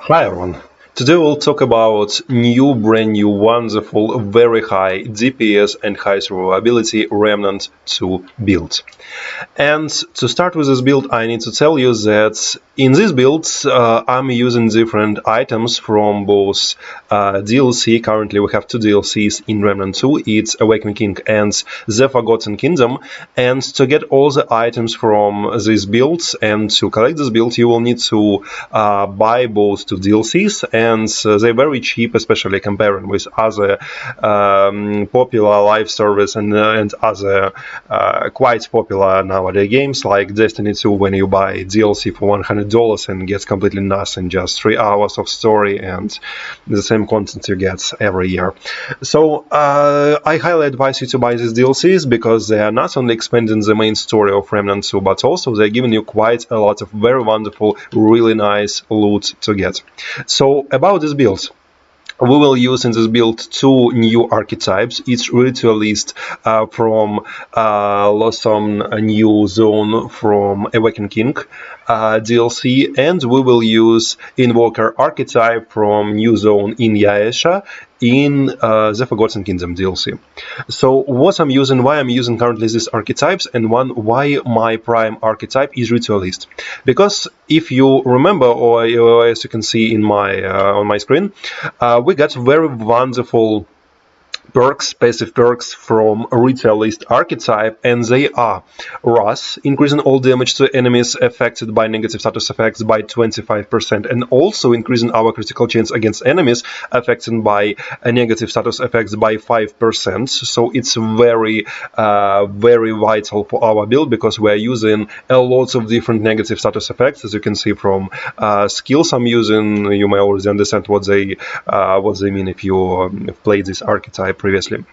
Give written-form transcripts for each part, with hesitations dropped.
Hi everyone. Today we'll talk about brand new, wonderful, very high DPS and high survivability Remnant 2 build. And to start with this build, I need to tell you that in this build I'm using different items from both DLC. Currently we have two DLCs in Remnant 2. It's Awakening King and The Forgotten Kingdom. And to get all the items from these builds and to collect this build, you will need to buy both two DLCs, and they're very cheap, especially comparing with other popular live service and other quite popular nowadays games like Destiny 2, when you buy DLC for $100 and gets completely nothing, just 3 hours of story and the same content you get every year. So I highly advise you to buy these DLCs because they are not only expanding the main story of Remnant 2, but also they're giving you quite a lot of very wonderful, really nice loot to get. So about this build. We will use in this build two new archetypes, each ritualist from Loadout new zone from Awakening King DLC, and we will use Invoker archetype from new zone in Yaesha in the Forgotten Kingdom DLC. So what I'm using, why I'm using currently these archetypes, and why my prime archetype is ritualist. Because if you remember, or as you can see in my on my screen, we got very wonderful perks, passive perks from ritualist archetype, and they are Wrath, increasing all damage to enemies affected by negative status effects by 25%, and also increasing our critical chance against enemies affected by negative status effects by 5%. So it's very very vital for our build because we're using a lot of different negative status effects. As you can see from skills I'm using, you may already understand what they mean if you played this archetype previously.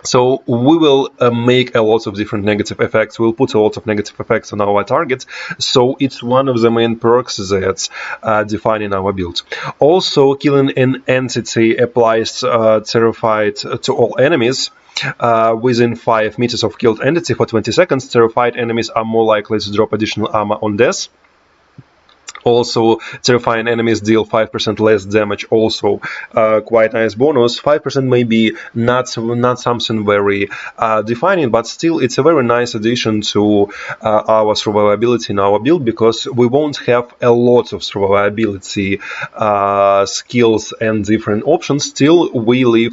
So we will make a lot of different negative effects. We'll put a lot of negative effects on our target. So it's one of the main perks that's defining our build. Also, killing an entity applies terrified to all enemies. Within 5 meters of killed entity for 20 seconds, terrified enemies are more likely to drop additional armor on death. Also, terrifying enemies deal 5% less damage, also quite nice bonus. 5% may be not something very defining, but still it's a very nice addition to our survivability in our build, because we won't have a lot of survivability skills and different options. Still, we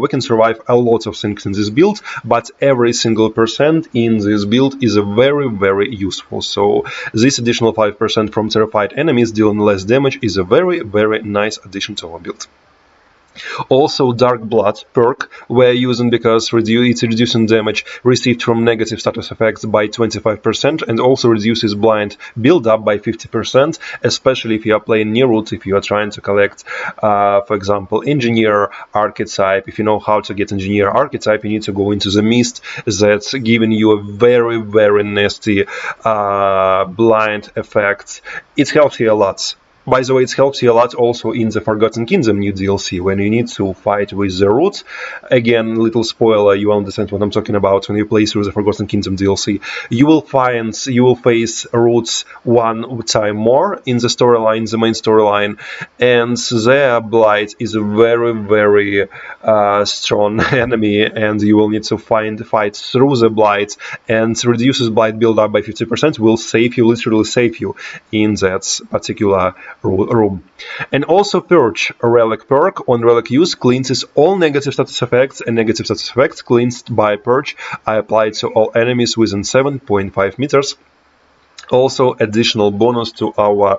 can survive a lot of things in this build, but every single percent in this build is very, very useful. So this additional 5% from terrified enemies dealing less damage is a very, very nice addition to our build. Also, Dark Blood perk we're using because it's reducing damage received from negative status effects by 25%, and also reduces blind build-up by 50%, especially if you are playing near root, if you are trying to collect, for example, Engineer archetype. If you know how to get Engineer archetype, you need to go into the Mist that's giving you a very, very nasty blind effect. It helps you a lot. By the way, it helps you a lot also in the Forgotten Kingdom new DLC, when you need to fight with the root. Again, little spoiler, you understand what I'm talking about when you play through the Forgotten Kingdom DLC. You will face roots one time more in the storyline, the main storyline, and their blight is a very, very strong enemy, and you will need to fight through the blight, and reduces blight build-up by 50%, will save you, literally save you in that particular room. And also Purge, a relic perk on relic use, cleanses all negative status effects, and negative status effects cleansed by Purge are applied to all enemies within 7.5 meters. Also, additional bonus to our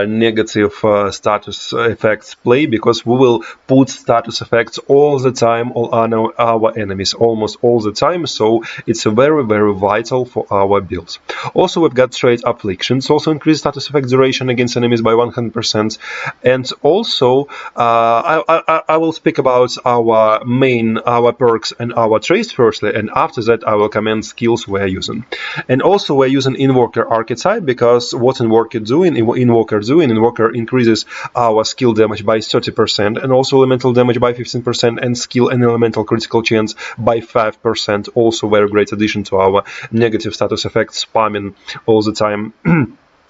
negative status effects play, because we will put status effects all the time on our enemies, almost all the time, so it's a very, very vital for our build. Also, we've got Trade Afflictions, also increase status effect duration against enemies by 100%, and also I will speak about our perks and our trades firstly, and after that I will comment skills we're using. And also we're using Invoker archetype, because what Invoker increases our skill damage by 30%, and also elemental damage by 15%, and skill and elemental critical chance by 5%. Also very great addition to our negative status effect spamming all the time.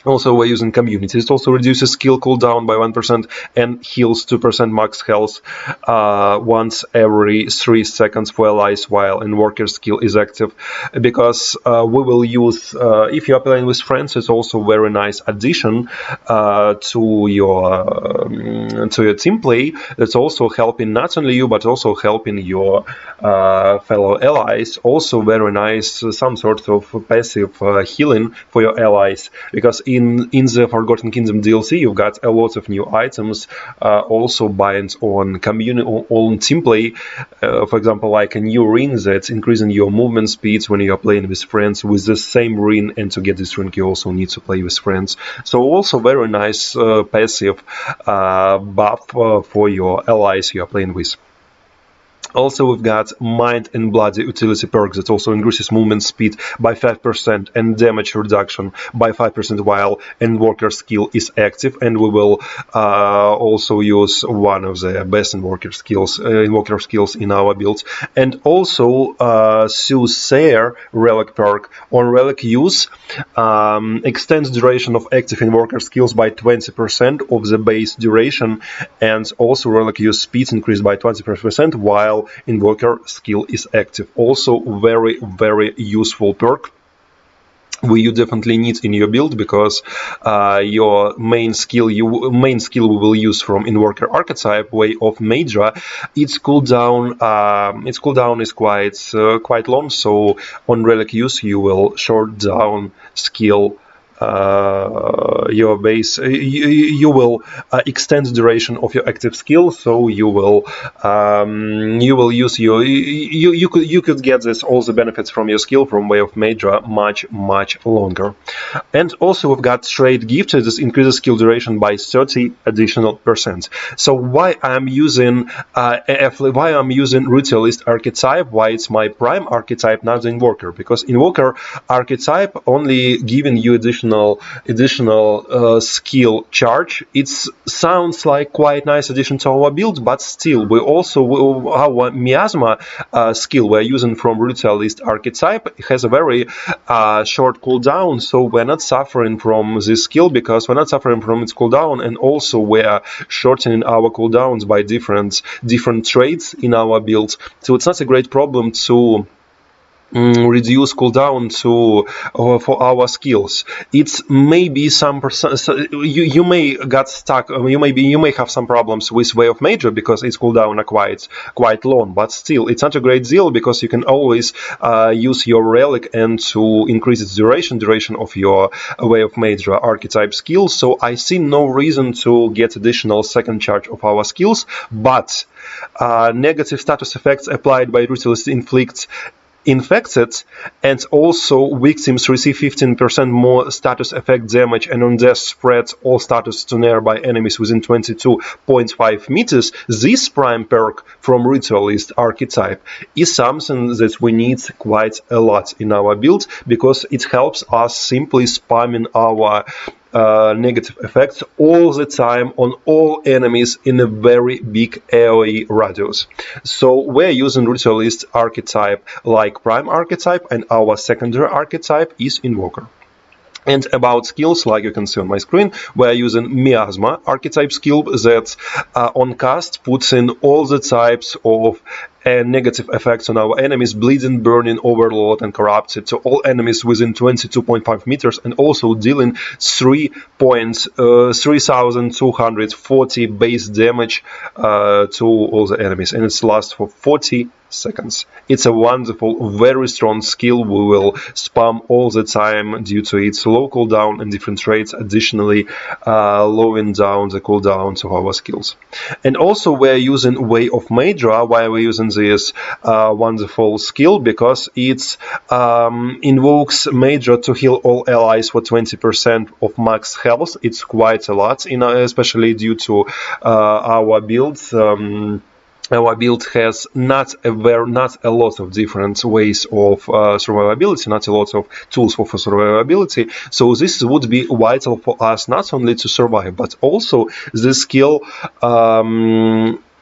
Also, we're using community. It also reduces skill cooldown by 1% and heals 2% max health once every 3 seconds for allies while Invoker skill is active. Because we will use, if you are playing with friends, it's also a very nice addition to your team play. That's also helping not only you, but also helping your fellow allies. Also very nice, some sort of passive healing for your allies, because in the Forgotten Kingdom DLC you've got a lot of new items, also binds on community, on team play. For example, like a new ring that's increasing your movement speeds when you're playing with friends with the same ring, and to get this ring you also need to play with friends. So also very nice passive buff for your allies you are playing with. Also, we've got Mind and Bloody utility perk that also increases movement speed by 5% and damage reduction by 5% while Invoker skill is active. And we will also use one of the best Invoker skills in our builds. And also, Soothsayer Relic perk on Relic use extends duration of active Invoker skills by 20% of the base duration, and also Relic use speed increased by 20% while Invoker skill is active. Also very useful perk you definitely need in your build, because your main skill we will use from Invoker Archetype, Way of Maedra, its cooldown is quite long, so on Relic use you will short down skill your base. You will extend the duration of your active skill, so you will use your you could get all the benefits from your skill from Way of Maedra much longer. And also we've got Trade Gift. This increases skill duration by 30 additional %. So why I'm using Ritualist archetype, why it's my prime archetype, not the Invoker? Because Invoker archetype only giving you additional skill charge. It sounds like quite nice addition to our build, but still we also our miasma skill we're using from Ritualist archetype has a very short cooldown, so we're not suffering from this skill because we're not suffering from its cooldown, and also we're shortening our cooldowns by different traits in our builds. So it's not a great problem to reduce cooldown for our skills. It's maybe some you may get stuck. You may have some problems with Way of Maedra because its cooldown are quite long, but still it's not a great deal because you can always use your relic and to increase its duration of your Way of Maedra archetype skill. So I see no reason to get additional second charge of our skills, but negative status effects applied by Ruthless infected and also victims receive 15% more status effect damage, and on death spreads all status to nearby enemies within 22.5 meters. This prime perk from Ritualist archetype is something that we need quite a lot in our build, because it helps us simply spamming our negative effects all the time on all enemies in a very big AoE radius. So we're using Ritualist archetype like prime archetype, and our secondary archetype is Invoker. And about skills, like you can see on my screen, we're using Miasma archetype skill that on cast puts in all the types of negative effects on our enemies: bleeding, burning, overload, and corrupted to all enemies within 22.5 meters, and also dealing 3,240 base damage to all the enemies, and it lasts for 40 seconds. It's a wonderful, very strong skill. We will spam all the time due to its low cooldown and different traits, additionally lowering down the cooldowns of our skills. And also we're using Way of Maedra. Why we're using this wonderful skill? Because it invokes Maedra to heal all allies for 20% of max health. It's quite a lot, especially due to our builds. Our build has not a lot of different ways of survivability, not a lot of tools for survivability. So this would be vital for us not only to survive, but also the skill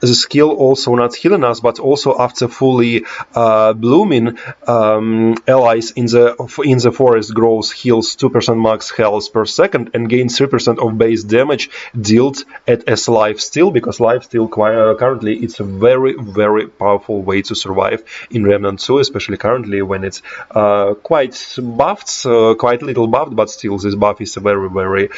the skill also not healing us, but also after fully blooming, allies in the forest growth heals 2% max health per second and gains 3% of base damage dealt as lifesteal, because lifesteal currently it's a very, very powerful way to survive in Remnant 2, especially currently when it's quite buffed, quite little buffed, but still this buff is a very, very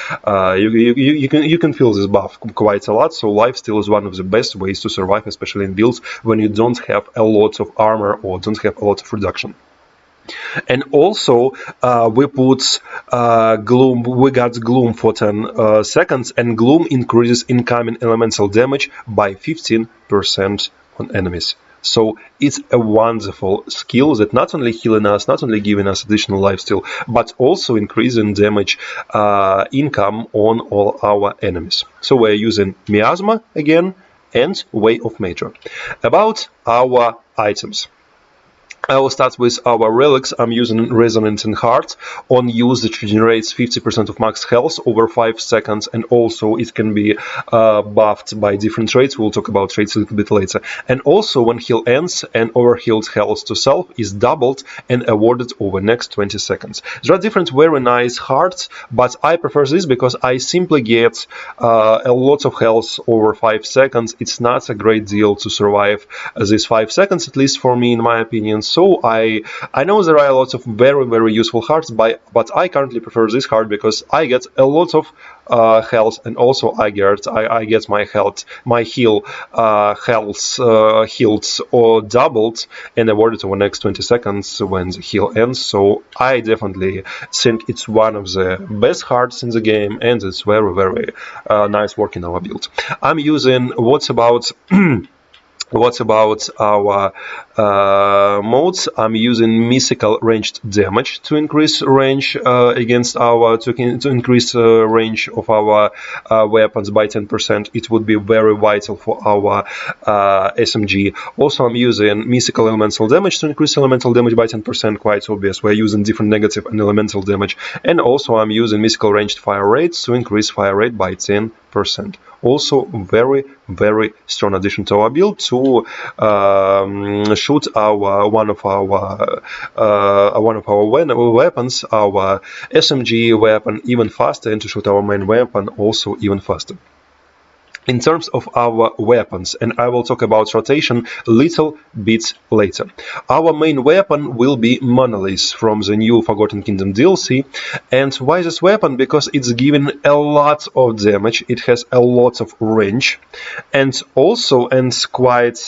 you can feel this buff quite a lot. So lifesteal is one of the best ways to survive, especially in builds when you don't have a lot of armor or don't have a lot of reduction. And also we put gloom. We got gloom for 10 seconds, and gloom increases incoming elemental damage by 15% on enemies. So it's a wonderful skill that not only healing us, not only giving us additional lifesteal, but also increasing damage income on all our enemies. So we're using Miasma again and Way of Nature. About our items. I will start with our relics. I'm using Resonance and Heart on use, which generates 50% of max health over 5 seconds, and also it can be buffed by different traits. We'll talk about traits a little bit later. And also when heal ends, and overhealed health to self is doubled and awarded over next 20 seconds. There are different very nice hearts, but I prefer this because I simply get a lot of health over 5 seconds. It's not a great deal to survive these 5 seconds, at least for me, in my opinion. So I know there are a lot of very, very useful hearts, but I currently prefer this heart because I get a lot of health, and also I get my health, my heal health healed or doubled and awarded over next 20 seconds when the heal ends. So I definitely think it's one of the best hearts in the game, and it's very, very nice work in our build. I'm using what's about our modes? I'm using mythical ranged damage to increase range against our to increase range of our weapons by 10%. It would be very vital for our SMG. Also, I'm using mythical elemental damage to increase elemental damage by 10%. Quite obvious. We're using different negative and elemental damage. And also, I'm using mythical ranged fire rates to increase fire rate by 10%. Also, very, very strong addition to our build to shoot one of our weapons, our SMG weapon, even faster, and to shoot our main weapon also even faster. In terms of our weapons, and I will talk about rotation a little bit later. Our main weapon will be Monolith from the new Forgotten Kingdom DLC. And why this weapon? Because it's giving a lot of damage, it has a lot of range, and also quite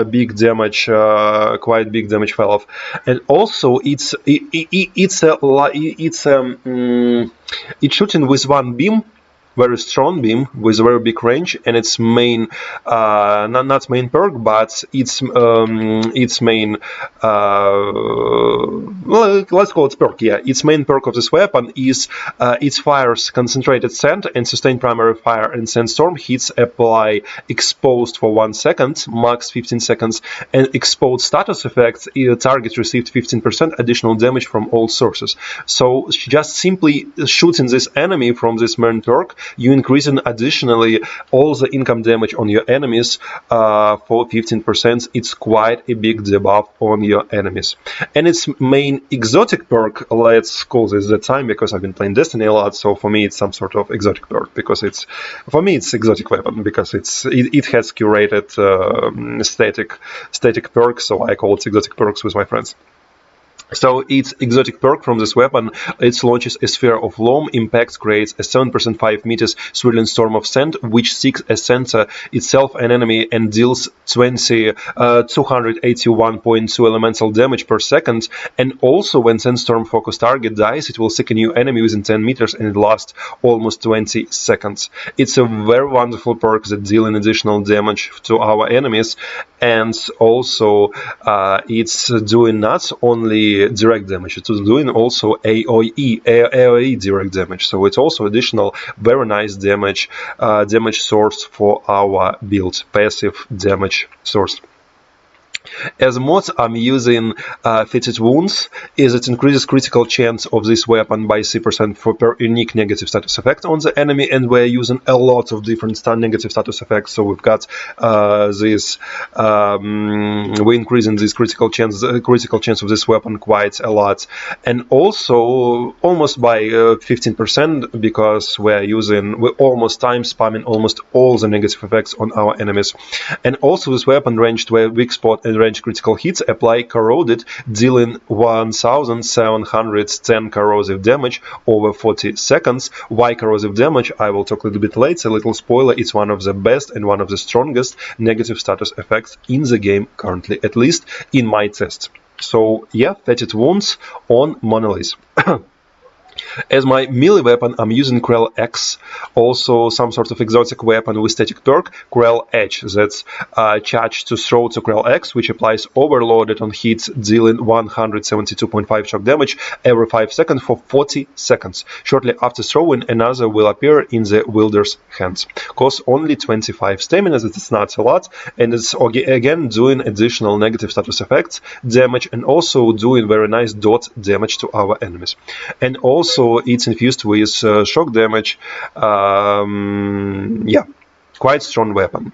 big damage fell off. And also it's shooting with one beam, very strong beam with a very big range, and its main not main perk, but its main let's call it perk. Yeah, its main perk of this weapon is it fires concentrated sand and sustained primary fire and sandstorm hits apply exposed for 1 second, max 15 seconds, and exposed status effects. Target received 15% additional damage from all sources. So just simply shooting this enemy from this main perk, you increasing additionally all the income damage on your enemies for 15%. It's quite a big debuff on your enemies. And its main exotic perk, let's call this the time, because I've been playing Destiny a lot, so for me it's some sort of exotic perk, because it's exotic weapon, because it has curated static perks, so I call it exotic perks with my friends. So its exotic perk from this weapon, it launches a sphere of loam, impact creates a 7% 5 meters swirling storm of sand, which seeks a center itself an enemy and deals 281.2 elemental damage per second. And also when sandstorm focus target dies, it will seek a new enemy within 10 meters and it lasts almost 20 seconds. It's a very wonderful perk that deals additional damage to our enemies, and also it's doing not only direct damage, it's doing also AOE direct damage, so it's also additional very nice damage source for our build, passive damage source. As a mod, I'm using Fitted Wounds, as it increases critical chance of this weapon by 3% for per unique negative status effect on the enemy, and we're using a lot of different negative status effects. So we've got this, we're increasing this critical chance of this weapon quite a lot, and also almost by 15% because we're almost time spamming almost all the negative effects on our enemies. And also this weapon ranged where weak spot and range critical hits apply corroded, dealing 1710 corrosive damage over 40 seconds. Why corrosive damage? I will talk a little bit later. A little spoiler, it's one of the best and one of the strongest negative status effects in the game currently, at least in my test. So yeah, Fetid Wounds on Monolith. As my melee weapon, I'm using Krell X, also some sort of exotic weapon with static perk, Krell Edge, that's charged to throw to Krell X, which applies overloaded on hits, dealing 172.5 shock damage every 5 seconds for 40 seconds. Shortly after throwing, another will appear in the wielder's hands. Costs only 25 stamina, that's not a lot, and it's again doing additional negative status effects, damage, and also doing very nice dot damage to our enemies. And also it's infused with shock damage. Yeah, quite strong weapon.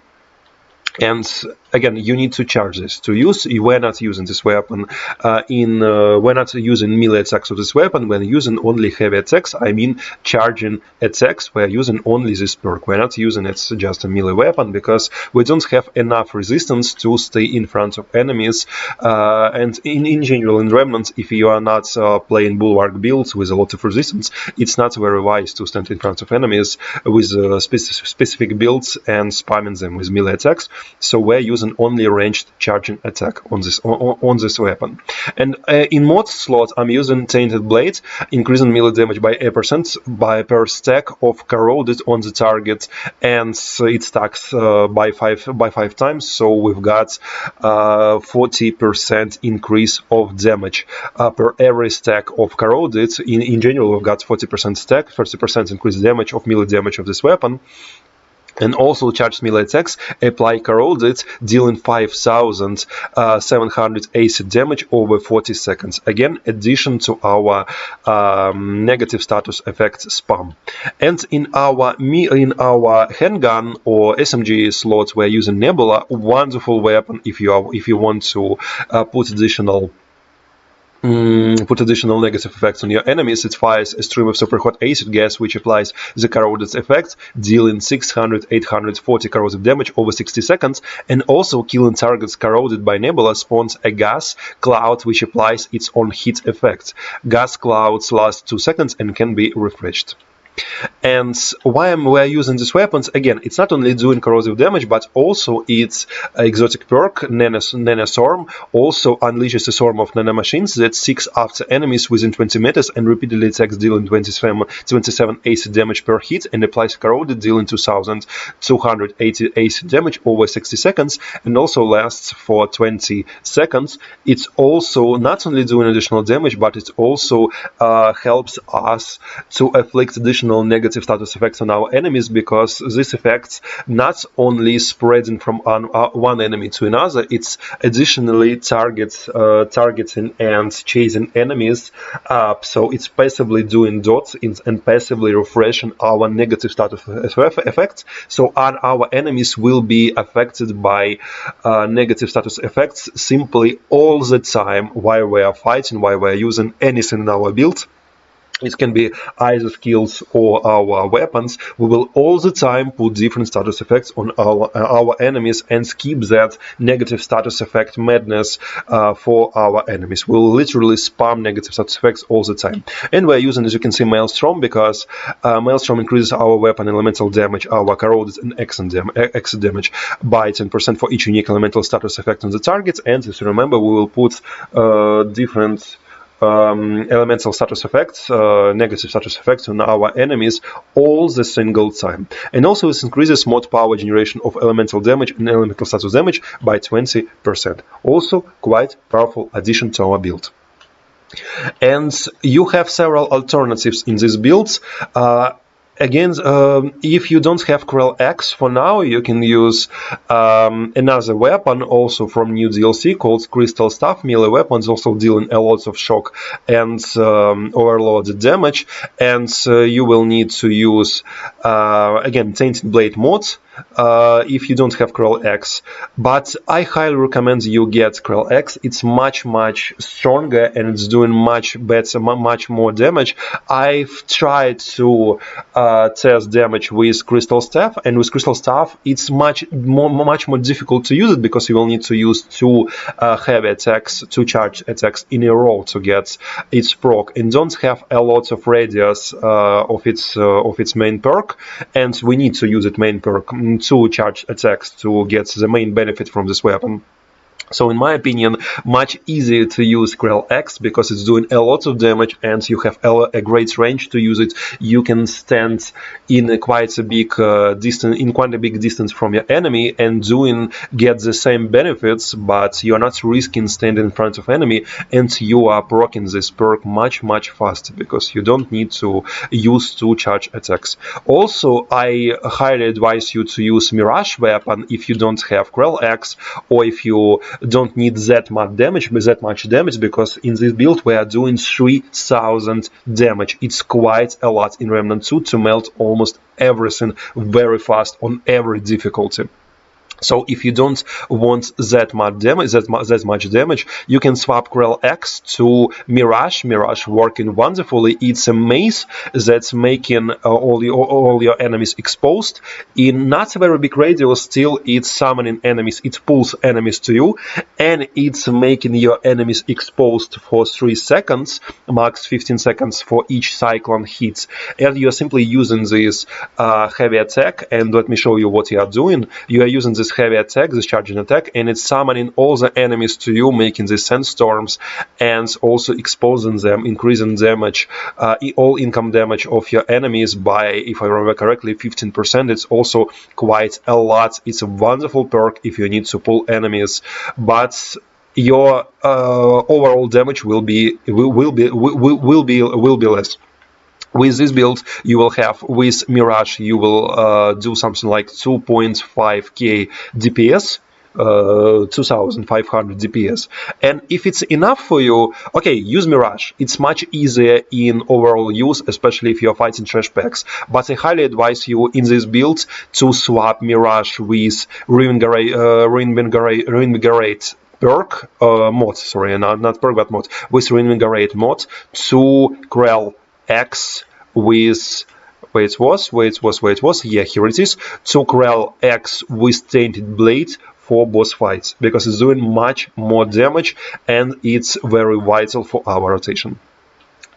And again, you need to charge this to use. We're not using this weapon we're not using melee attacks of this weapon. We're using only heavy attacks. I mean charging attacks. We're using only this perk. We're not using it just a melee weapon because we don't have enough resistance to stay in front of enemies. And in general, in Remnant, if you are not playing bulwark builds with a lot of resistance, it's not very wise to stand in front of enemies with specific builds and spamming them with melee attacks. So we're using only ranged charging attack on this weapon. And in mod slot, I'm using Tainted Blade, increasing melee damage by 8% per stack of corroded on the target, and it stacks by five times. So we've got 40% increase of damage per every stack of corroded. In general, we've got 40% stack, 30% increased damage of melee damage of this weapon. And also charged melee attacks apply corroded, dealing 5,780 damage over 40 seconds. Again, addition to our negative status effect spam. And in our handgun or SMG slot, we're using Nebula, wonderful weapon if you want to put additional negative effects on your enemies. It fires a stream of super hot acid gas, which applies the corroded effect, dealing 840 corrosive damage over 60 seconds, and also killing targets corroded by Nebula spawns a gas cloud which applies its own heat effect. Gas clouds last 2 seconds and can be refreshed. And why we're using these weapons, again, it's not only doing corrosive damage, but also its exotic perk, Nanoswarm, also unleashes a swarm of nanomachines that seeks after enemies within 20 meters and repeatedly attacks, dealing 27 acid damage per hit, and applies corroded, dealing 2,280 acid damage over 60 seconds, and also lasts for 20 seconds. It's also not only doing additional damage, but it also helps us to afflict additional negative status effects on our enemies, because these effects not only spreading from one enemy to another, it's additionally targeting and chasing enemies up. So it's passively doing dots and passively refreshing our negative status effects. So our enemies will be affected by negative status effects simply all the time while we are fighting, while we are using anything in our build. It can be either skills or our weapons. We will all the time put different status effects on our enemies and skip that negative status effect madness for our enemies. We'll literally spam negative status effects all the time. And we're using, as you can see, Maelstrom, because Maelstrom increases our weapon elemental damage, our corroded and exit damage by 10% for each unique elemental status effect on the target. And as you remember, we will put different elemental status effects, negative status effects on our enemies all the single time. And also this increases mod power generation of elemental damage and elemental status damage by 20%. Also quite powerful addition to our build. And you have several alternatives in these builds. Again, if you don't have Krell X for now, you can use another weapon also from new DLC called Crystal Staff. Melee weapons also dealing a lot of shock and overloaded damage, and you will need to use again Tainted Blade mod if you don't have Krell X. But I highly recommend you get Krell X. It's much stronger and it's doing much better, much more damage. I've tried to test damage with Crystal Staff, and with Crystal Staff it's much more difficult to use it because you will need to use two heavy attacks, two charge attacks in a row to get its proc, and don't have a lot of radius of its main perk, and we need to use it main perk, two charge attacks to get the main benefit from this weapon. So in my opinion, much easier to use Krell X because it's doing a lot of damage and you have a great range to use it. You can stand in quite a big distance from your enemy and get the same benefits, but you are not risking standing in front of enemy, and you are proccing this perk much faster because you don't need to use two charge attacks. Also, I highly advise you to use Mirage weapon if you don't have Krell X, or if you don't need that much damage, because in this build we are doing 3000 damage. It's quite a lot in Remnant 2 to melt almost everything very fast on every difficulty. So if you don't want that much damage, you can swap Krell X to Mirage. Mirage working wonderfully. It's a mace that's making all your enemies exposed. In not a very big radius, still it's summoning enemies. It pulls enemies to you, and it's making your enemies exposed for 3 seconds, max 15 seconds for each cyclone hits. And you're simply using this heavy attack, and let me show you what you are doing. You are using this heavy attack, this charging attack, and it's summoning all the enemies to you, making the sandstorms, and also exposing them, increasing damage, all income damage of your enemies by, if I remember correctly, 15%. It's also quite a lot. It's a wonderful perk if you need to pull enemies, but your overall damage will be less. With this build, you will have, with Mirage, you will do something like 2.5k DPS, 2500 DPS. And if it's enough for you, okay, use Mirage. It's much easier in overall use, especially if you're fighting trash packs. But I highly advise you in this build to swap Mirage with Reinvigorate perk, mod, sorry, not perk, but mod, with Reinvigorate mod to Krell X with where it was, yeah, here it is, to Krell X with Tainted Blade for boss fights, because it's doing much more damage and it's very vital for our rotation.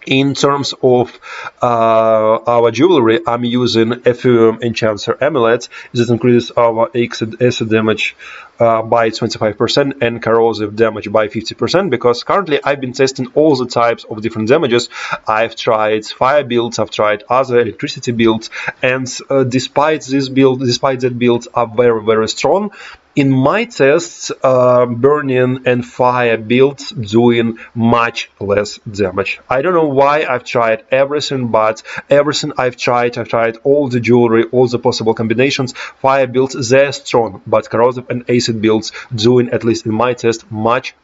In terms of our jewelry, I'm using Ethereum Enchanter Amulet that increases our acid damage by 25% and corrosive damage by 50%, because currently I've been testing all the types of different damages. I've tried fire builds, I've tried other electricity builds, and despite that builds are very strong. In my tests, burning and fire builds doing much less damage. I don't know why. I've tried everything, but everything I've tried all the jewelry, all the possible combinations. Fire builds, they're strong, but corrosive and acid builds doing, at least in my test, much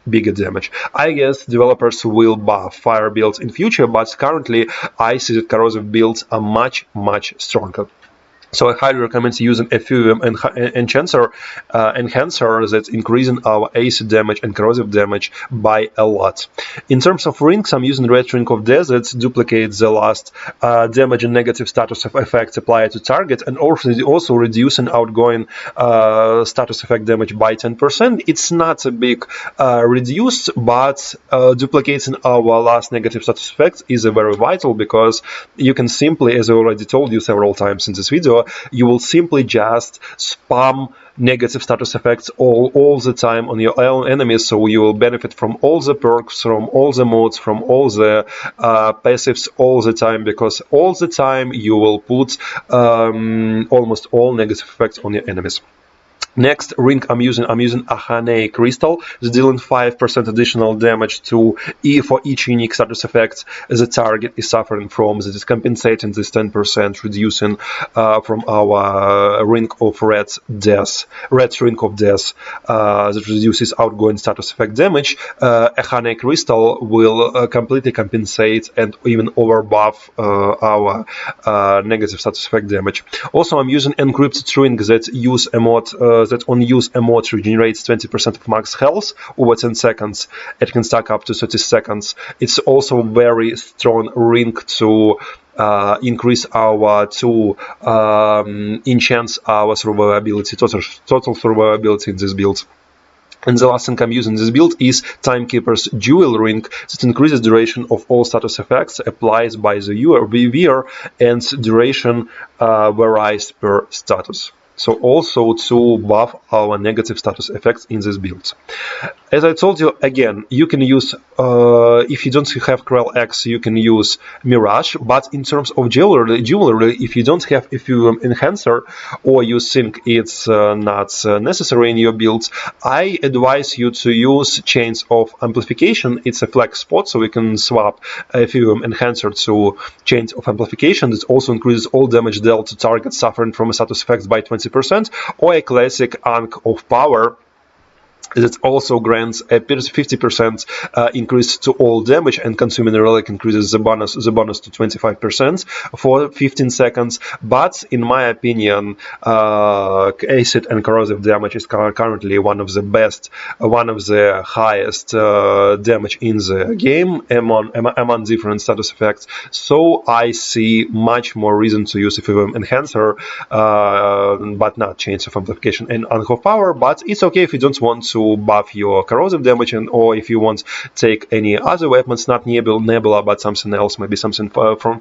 bigger damage. I guess developers will buff fire builds in future, but currently I see that corrosive builds are much stronger. So I highly recommend using Ethereum Enhancer that's increasing our acid damage and corrosive damage by a lot. In terms of rings, I'm using Red Ring of Deserts, duplicates the last damage and negative status effects applied to target, and also reducing outgoing status effect damage by 10%. It's not a big reduce, but duplicating our last negative status effects is a very vital, because you can simply, as I already told you several times in this video, you will simply just spam negative status effects all the time on your own enemies, so you will benefit from all the perks, from all the mods, from all the passives all the time, because all the time you will put almost all negative effects on your enemies. Next ring I'm using Ahane Crystal. It's dealing 5% additional damage to for each unique status effect the target is suffering from. That is compensating this 10%, reducing from our ring of red's ring of death that reduces outgoing status effect damage. Ahane Crystal will completely compensate and even overbuff our negative status effect damage. Also, I'm using encrypted ring that use a mod that on use a mod regenerates 20% of max health over 10 seconds. It can stack up to 30 seconds. It's also very strong ring to increase our enhance our survivability, total survivability in this build. And the last thing I'm using in this build is Timekeeper's Jewel Ring that increases duration of all status effects applied by the viewer, and duration varies per status. So also to buff our negative status effects in this build. As I told you, again, you can use, if you don't have Krell X, you can use Mirage, but in terms of jewelry, if you don't have a Fume Enhancer, or you think it's not necessary in your builds, I advise you to use Chains of Amplification. It's a flex spot, so we can swap a Fume Enhancer to Chains of Amplification. It also increases all damage dealt to targets suffering from a status effects by 20%, or a classic Ankh of Power that also grants a 50% increase to all damage, and consuming a relic increases the bonus to 25% for 15 seconds. But in my opinion, acid and corrosive damage is currently one of the best, one of the highest damage in the game among different status effects. So I see much more reason to use a Fume Enhancer, but not Chains of Amplification and Ankh of Power. But it's okay if you don't want to buff your corrosive damage, or if you want to take any other weapons, not Nebula, but something else, maybe something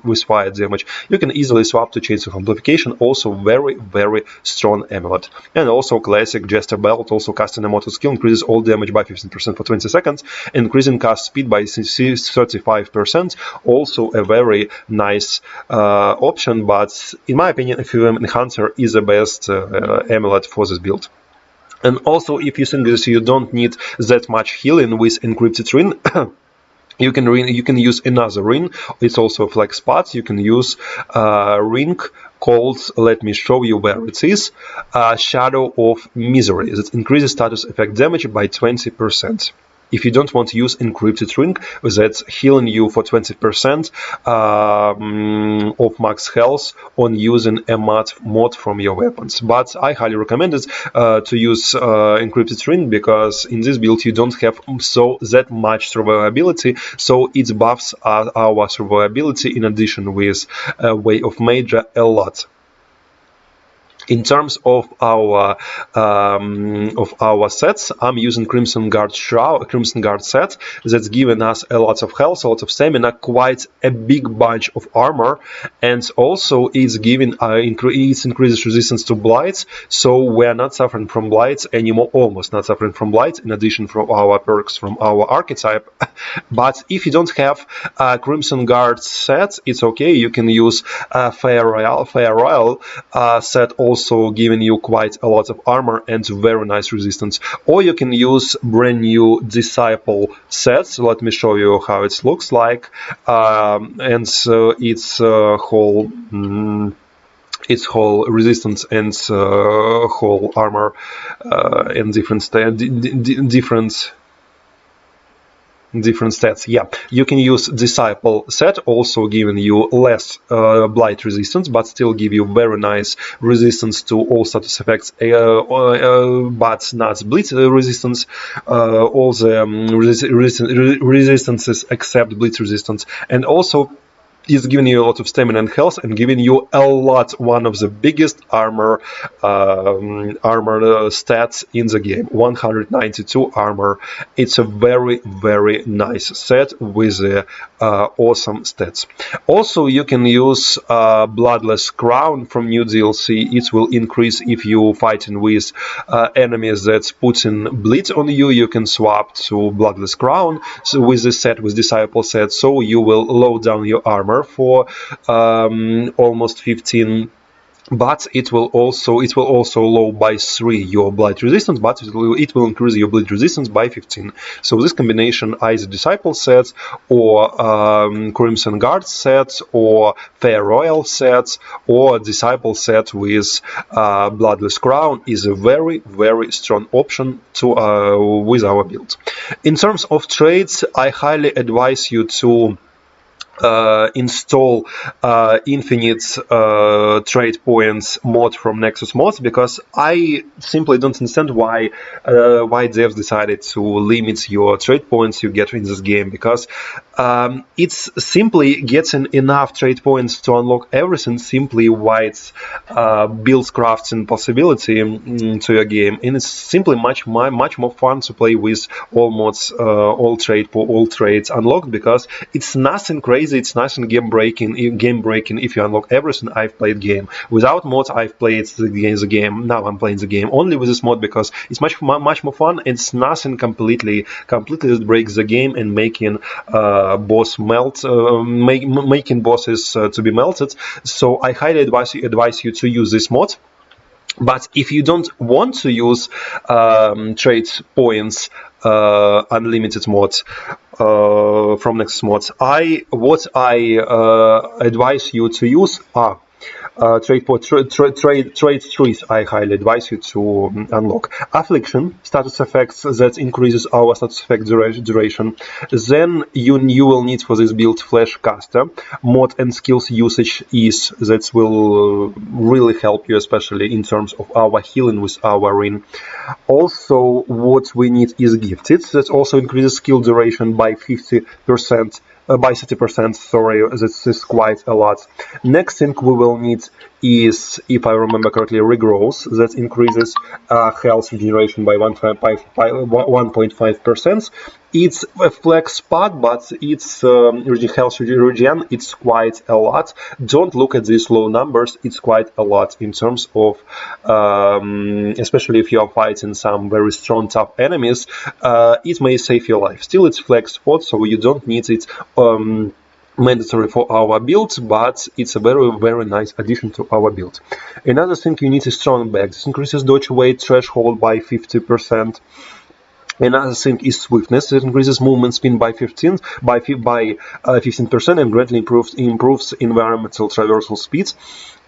with fire damage, you can easily swap to Chains of Amplification. Also very strong amulet. And also classic Jester Belt, also casting a mortal skill, increases all damage by 15% for 20 seconds, increasing cast speed by 35%. Also a very nice option, but in my opinion, a Fume Enhancer is the best amulet for this build. And also, if you think that you don't need that much healing with Encrypted Ring, you can use another ring. It's also a flex spot. You can use a ring called, let me show you where it is, Shadow of Misery. That increases status effect damage by 20%. If you don't want to use Encrypted Ring, that's healing you for 20% of max health on using a mod from your weapons. But I highly recommend it to use Encrypted Ring, because in this build you don't have that much survivability, so it buffs our survivability in addition with Way of Major a lot. In terms of our sets, I'm using Crimson Guard set that's given us a lot of health, a lot of stamina, quite a big bunch of armor, and also it's giving it increases resistance to blights, so we're not suffering from blights anymore, almost not suffering from blights, in addition from our perks from our archetype. But if you don't have Crimson Guard set, it's okay, you can use Fair Royal set, also giving you quite a lot of armor and very nice resistance. Or you can use brand new Disciple sets. Let me show you how it looks like. And so its whole resistance and whole armor and different stats. Yeah, you can use Disciple set, also giving you less blight resistance, but still give you very nice resistance to all status effects, but not bleed resistance. All the resistances except bleed resistance, and also is giving you a lot of stamina and health, and giving you a lot, one of the biggest armor stats in the game, 192 armor. It's a very nice set with awesome stats. Also, you can use Bloodless Crown from new DLC. It will increase if you fighting with enemies that's putting bleed on you. You can swap to Bloodless Crown, so with this set, with Disciple set, so you will load down your armor for almost 15 but it will also lower by 3 your blight resistance, but it will increase your bleed resistance by 15. So this combination, either Disciple sets or Crimson Guard sets or Fair Royal sets or Disciple set with Bloodless Crown, is a very, very strong option to with our build. In terms of trades, I highly advise you to install infinite trade points mod from Nexus Mods, because I simply don't understand why devs decided to limit your trade points you get in this game, because it's simply getting enough trade points to unlock everything simply wides builds crafting possibility to your game, and it's simply much more fun to play with all mods, all trades unlocked, because it's nothing crazy. It's nice and game breaking if you unlock everything. I've played game without mods. I've played the game. Now I'm playing the game only with this mod, because it's much more fun. It's nothing completely that breaks the game and making boss melt, making bosses to be melted. So I highly advise you to use this mod. But if you don't want to use trade points unlimited mods from Nexus Mods, what I advise you to use are trade trees. I highly advise you to unlock Affliction, status effects that increases our status effect duration. Then you will need for this build Flash Caster. Mod and skills usage is that will really help you, especially in terms of our healing with our ring. Also, what we need is Gifted, that also increases skill duration by 50%. By 30%, sorry, this is quite a lot. Next thing we will need is, if I remember correctly, Regrowth, that increases health regeneration by 1.5%. It's a flex spot, but it's health regen, it's quite a lot. Don't look at these low numbers, it's quite a lot in terms of, especially if you are fighting some very strong, tough enemies, it may save your life. Still, it's flex spot, so you don't need it mandatory for our build, but it's a very, very nice addition to our build. Another thing you need is Strong Bag. This increases dodge weight threshold by 50%. Another thing is Swiftness. It increases movement speed by 15% and greatly improves environmental traversal speed.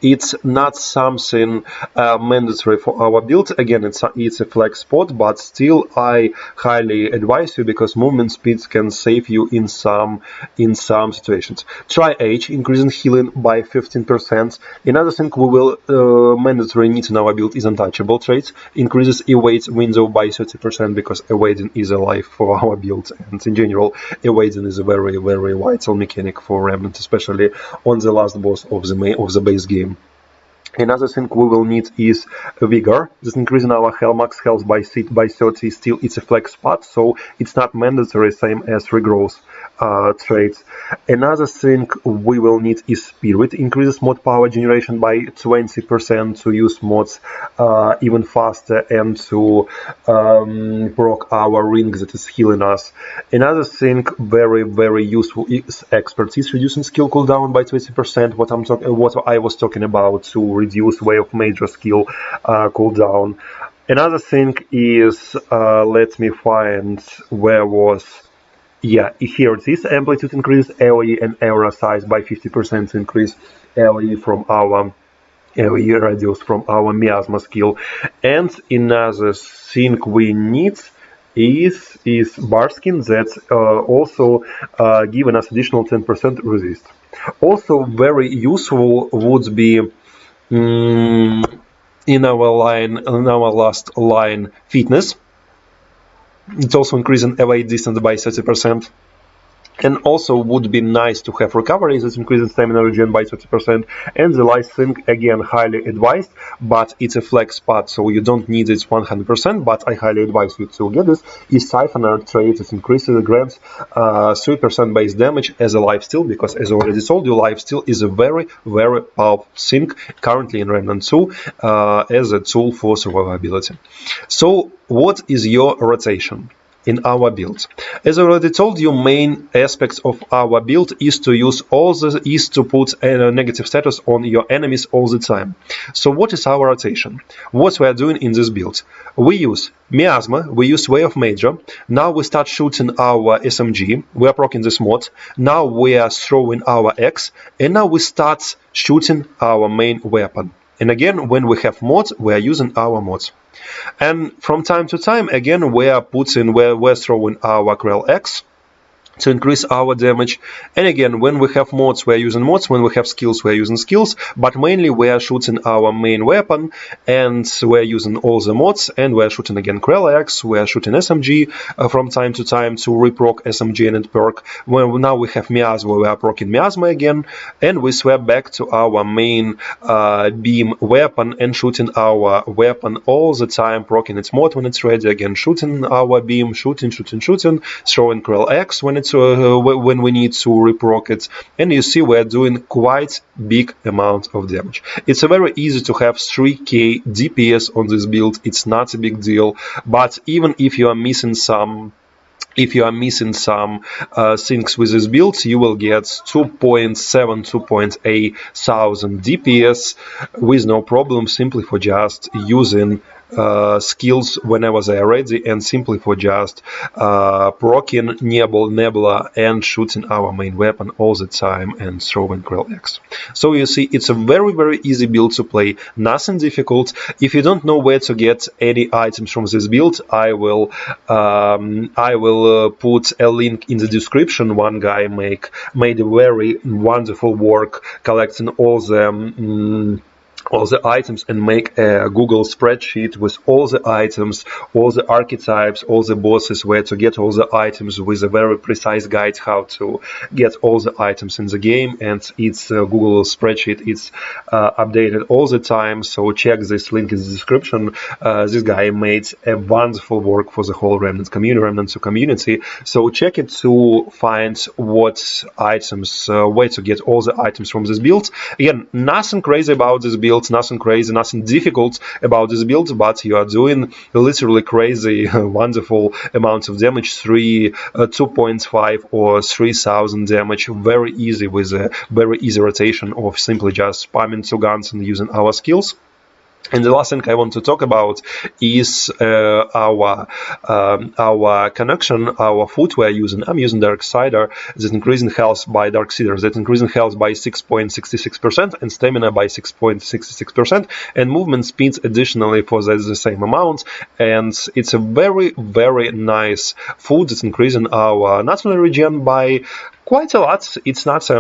It's not something mandatory for our build. Again, it's a flex spot, but still I highly advise you, because movement speeds can save you in some situations. Try H, increasing healing by 15%. Another thing we will mandatory need in our build is Untouchable trait. Increases evade window by 30%, because evading is a life for our build, and in general evading is a very, very vital mechanic for Remnant, especially on the last boss of the base game. Another thing we will need is Vigor. This increasing our max health by 30. Still, it's a flex spot, so it's not mandatory, same as Regrowth traits. Another thing we will need is Spirit. Increases mod power generation by 20% to use mods even faster and to proc our ring that is healing us. Another thing very, very useful is Expertise, reducing skill cooldown by 20%. What I was talking about, to reduce Way of Major skill cooldown. Another thing is, let me find where was. Yeah, here it is. Amplitude increase, AoE and aura size by 50%, increase AoE from our AoE radius from our miasma skill. And another thing we need is Barskin, that also giving us additional 10% resist. Also very useful would be in our last line, Fitness. It's also increasing evade distance by 30%. And also would be nice to have Recovery, that increases stamina regen by 30%. And the last thing, again, highly advised, but it's a flex spot, so you don't need it 100%, but I highly advise you to get this, is Siphoner trait. That increases, grants 3% base damage as a lifesteal, because as I already told you, lifesteal is a very, very powerful thing currently in Remnant 2 as a tool for survivability. So what is your rotation? in our build. As I already told you, main aspects of our build is to put a negative status on your enemies all the time. So what is our rotation? What we are doing in this build? We use Miasma, we use Way of Major. Now we start shooting our SMG. We are proccing this mod. Now we are throwing our X, and now we start shooting our main weapon. And again, when we have mods, we are using our mods. And from time to time, again, we're throwing our Krell X to increase our damage. And again, when we have mods, we're using mods. When we have skills, we're using skills. But mainly, we are shooting our main weapon, and we're using all the mods. And we're shooting again Krell X. We're shooting SMG from time to time to reproc SMG and perk. Well, now we have Miasma, we are proccing Miasma again, and we swap back to our main beam weapon and shooting our weapon all the time, proccing its mod when it's ready. Again, shooting our beam, shooting, throwing Krell X when we need to reproc it, and you see we're doing quite big amount of damage. It's a very easy to have 3k DPS on this build. It's not a big deal, but even if you are missing some things with this build, you will get 2.7, 2.8 thousand DPS with no problem, simply for just using skills whenever they are ready, and simply for just proccing Nebula and shooting our main weapon all the time and throwing Krell X. So you see, it's a very easy build to play, nothing difficult. If you don't know where to get any items from this build, I will put a link in the description. One guy made a very wonderful work collecting all the items and make a Google spreadsheet with all the items, all the archetypes, all the bosses, where to get all the items, with a very precise guide how to get all the items in the game. And it's a Google spreadsheet, it's updated all the time, so check this link in the description. This guy made a wonderful work for the whole Remnant community, so check it to find what items, where to get all the items from this build. Again, nothing crazy about this build, nothing crazy, nothing difficult about this build, but you are doing literally crazy, wonderful amounts of damage, 2.5 or 3,000 damage, very easy, with a very easy rotation of simply just spamming 2 guns and using our skills. And the last thing I want to talk about is our connection, our foot we're using. I'm using Darksider, that increasing health by Darksider, that increasing health by 6.66% and stamina by 6.66%, and movement speeds additionally for the same amount. And it's a very nice food that's increasing our natural regen by quite a lot. It's not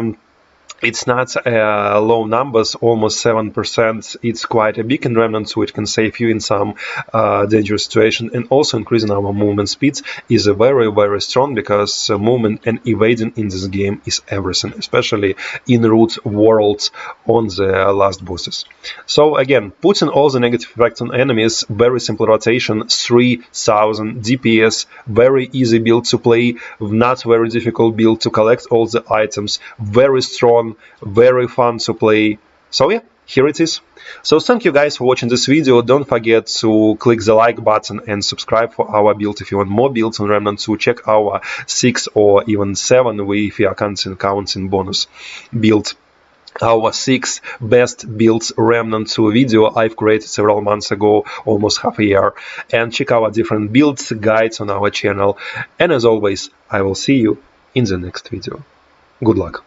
low numbers, almost 7%. It's quite a big in Remnant, so it can save you in some dangerous situation. And also increasing our movement speeds is a very strong, because movement and evading in this game is everything, especially in root worlds on the last bosses. So again, putting all the negative effects on enemies, very simple rotation, 3,000 DPS, very easy build to play, not very difficult build to collect all the items, very strong, very fun to play. So yeah, here it is. So thank you guys for watching this video. Don't forget to click the like button and subscribe for our build if you want more builds on Remnant. To check our 6 or even 7, if you are counting bonus build, our 6 best builds Remnant 2 video I've created several months ago, almost half a year, and check our different builds guides on our channel. And as always, I will see you in the next video. Good luck.